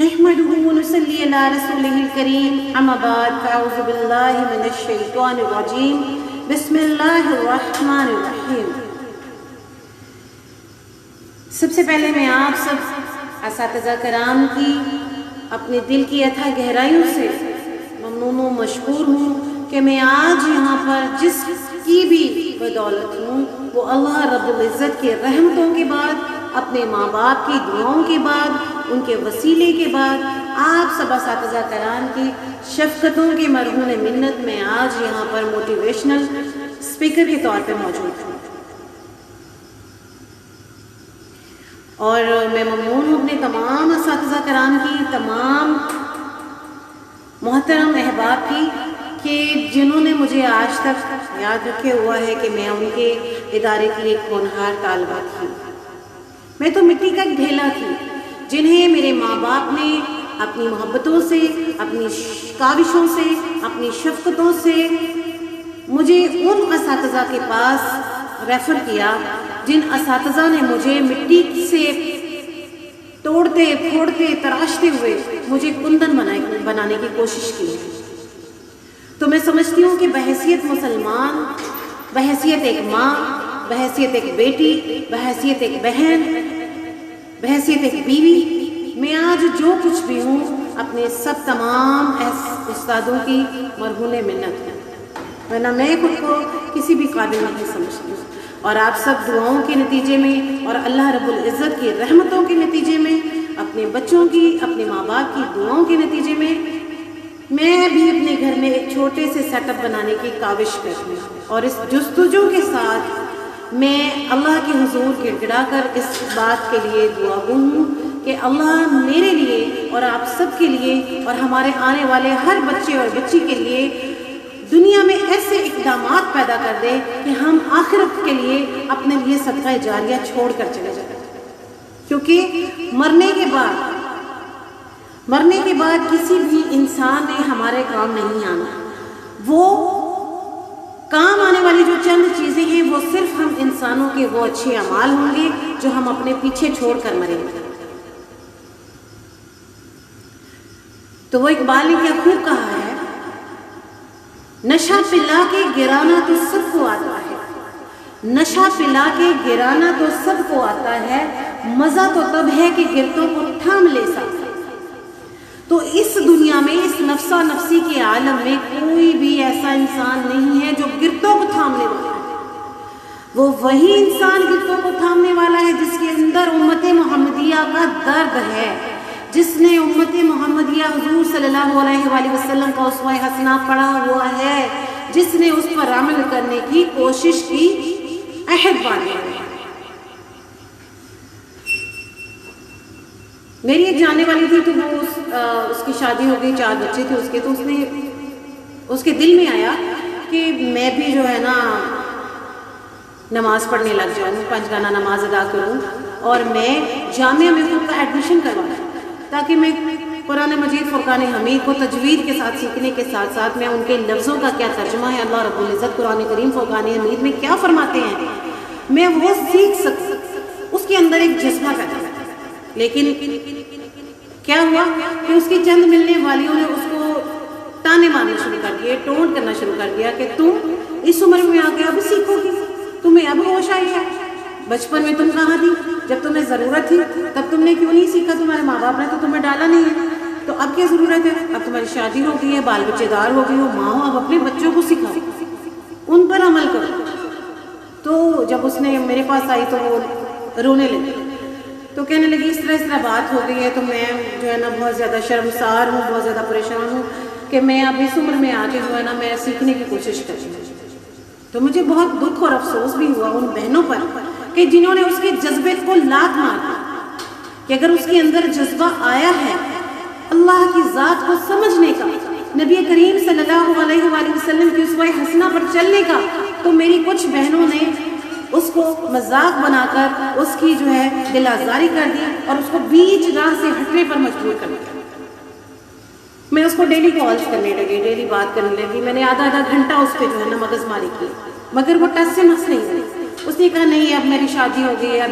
نحمده ونصلي على رسوله الكريم اما بعد فاعوذ بالله من الشيطان الرجيم بسم اللہ الرحمن الرحیم۔ سب سے پہلے میں آپ سب اساتذہ کرام کی اپنے دل کی اتھا گہرائیوں سے ممنون و مشکور ہوں کہ میں آج یہاں پر جس کی بھی بدولت ہوں وہ اللہ رب العزت کے رحمتوں کے بعد، اپنے ماں باپ کی دعاؤں کے بعد، ان کے وسیلے کے بعد، آپ سب اساتذہ کرام کی شفقتوں کے مرہون منت میں آج یہاں پر موٹیویشنل اسپیکر کے طور پہ موجود ہوں۔ اور میں ممنون ہوں اپنے تمام اساتذہ کرام کی، تمام محترم احباب کی کہ جنہوں نے مجھے آج تک یاد رکھے ہوا ہے کہ میں ان کے ادارے کی ایک ہونہار طالبہ تھی۔ میں تو مٹی کا ایک ڈھیلا تھی جنہیں میرے ماں باپ نے اپنی محبتوں سے، اپنی کاوشوں سے، اپنی شفقتوں سے مجھے ان اساتذہ کے پاس ریفر کیا جن اساتذہ نے مجھے مٹی سے توڑتے پھوڑتے تراشتے ہوئے مجھے کندن بنانے کی کوشش کی۔ تو میں سمجھتی ہوں کہ بحیثیت مسلمان، بحیثیت ایک ماں، بحیثیت ایک بیٹی، بحیثیت ایک بہن، بحیثیت ایک بیوی، میں آج جو کچھ بھی ہوں اپنے سب تمام استادوں کی مرہون منت ہوں، ورنہ میں خود کو کسی بھی قابل نہیں سمجھتی ہوں۔ اور آپ سب دعاؤں کے نتیجے میں اور اللہ رب العزت کی رحمتوں کے نتیجے میں، اپنے بچوں کی، اپنے ماں باپ کی دعاؤں کے نتیجے میں بھی اپنے گھر میں ایک چھوٹے سے سیٹ اپ بنانے کی کاوش کرتی ہوں، اور اس جستجو کے ساتھ میں اللہ کے حضور گڑ گڑا کر اس بات کے لیے دعا گو ہوں کہ اللہ میرے لیے اور آپ سب کے لیے اور ہمارے آنے والے ہر بچے اور بچی کے لیے دنیا میں ایسے اقدامات پیدا کر دے کہ ہم آخرت کے لیے اپنے لیے صدقہ جاریہ چھوڑ کر چلے جائیں، کیونکہ مرنے کے بعد کسی بھی انسان نے ہمارے کام نہیں آنا۔ وہ کام آنے والی جو چند چیزیں ہیں وہ صرف ہم انسانوں کے وہ اچھے اعمال ہوں گے جو ہم اپنے پیچھے چھوڑ کر مریں گے۔ تو وہ اقبال نے کیا خوب کہا ہے، نشہ پلا کے گرانا تو سب کو آتا ہے، نشہ پلا کے گرانا تو سب کو آتا ہے، مزہ تو تب ہے کہ گرتوں کو تھام لے سکتا۔ تو اس دنیا میں، اس نفسا نفسی کے عالم میں کوئی بھی ایسا انسان نہیں ہے جو گرتوں کو تھامنے والا ہے۔ وہ وہی انسان گرتوں کو تھامنے والا ہے جس کے اندر امت محمدیہ کا درد ہے، جس نے امت محمدیہ حضور صلی اللہ علیہ وآلہ وسلم کا اسوہ حسنہ پڑھا ہوا ہے، جس نے اس پر عمل کرنے کی کوشش کی، عہد باندھا ہے۔ میری ایک جانے والی تھی، تو وہ اس کی شادی ہو گئی، 4 بچے تھے اس کے، تو اس کے دل میں آیا کہ میں بھی جو ہے نا نماز پڑھنے لگ جاؤں، 5 گانا نماز ادا کروں، اور میں جامعہ میں خود کا ایڈمیشن کرواؤں تاکہ میں قرآن مجید فرقان حمید کو تجوید کے ساتھ سیکھنے کے ساتھ ساتھ میں ان کے لفظوں کا کیا ترجمہ ہے، اللہ رب العزت قرآن کریم فرقان حمید میں کیا فرماتے ہیں، میں وہ سیکھ سکوں۔ اس کے اندر ایک جذبہ پیدا ہوا، لیکن کیا ہوا کہ اس کی چند ملنے والیوں نے اس کو تانے مارنے شروع کر دیے، ٹونٹ کرنا شروع کر دیا کہ تم اس عمر میں آ کے اب سیکھو گی، تمہیں اب ہوش آئی ہے، بچپن میں تم کہاں تھی، جب تمہیں ضرورت تھی تب تم نے کیوں نہیں سیکھا، تمہارے ماں باپ نے تو تمہیں ڈالا نہیں ہے، تو اب کیا ضرورت ہے، اب تمہاری شادی ہو گئی ہے، بال بچے دار ہو گئی ہو، ماں ہو، اب اپنے بچوں کو سکھاؤ، ان پر عمل کرو۔ تو جب اس نے میرے پاس آئی تو وہ رونے لگی، تو کہنے لگی اس طرح بات ہو گئی ہے، تو میں جو ہے نا بہت زیادہ شرمسار ہوں، بہت زیادہ پریشان ہوں کہ میں اب اس عمر میں آ کے جو ہے نا میں سیکھنے کی کوشش کر رہی ہوں۔ تو مجھے بہت دکھ اور افسوس بھی ہوا ان بہنوں پر کہ جنہوں نے اس کے جذبے کو لات مار دی، کہ اگر اس کے اندر جذبہ آیا ہے اللہ کی ذات کو سمجھنے کا، نبی کریم صلی اللہ علیہ وآلہ وسلم کی اسوہ حسنہ پر چلنے کا، تو میری کچھ بہنوں نے اس کو مذاق بنا کر اس کی جو ہے دل آزاری کر دی اور اس کو بیچ راہ سے ہٹنے پر مجبور کر دیا۔ میں اس کو ڈیلی کالز کرنے لگی، ڈیلی بات کرنے لگی، میں نے آدھا گھنٹہ اس پہ جو ہے نا مغز ماری کی، مگر وہ ٹس سے مس نہیں ہوئی۔ اس نے کہا نہیں اب میری شادی ہو گئی ہے،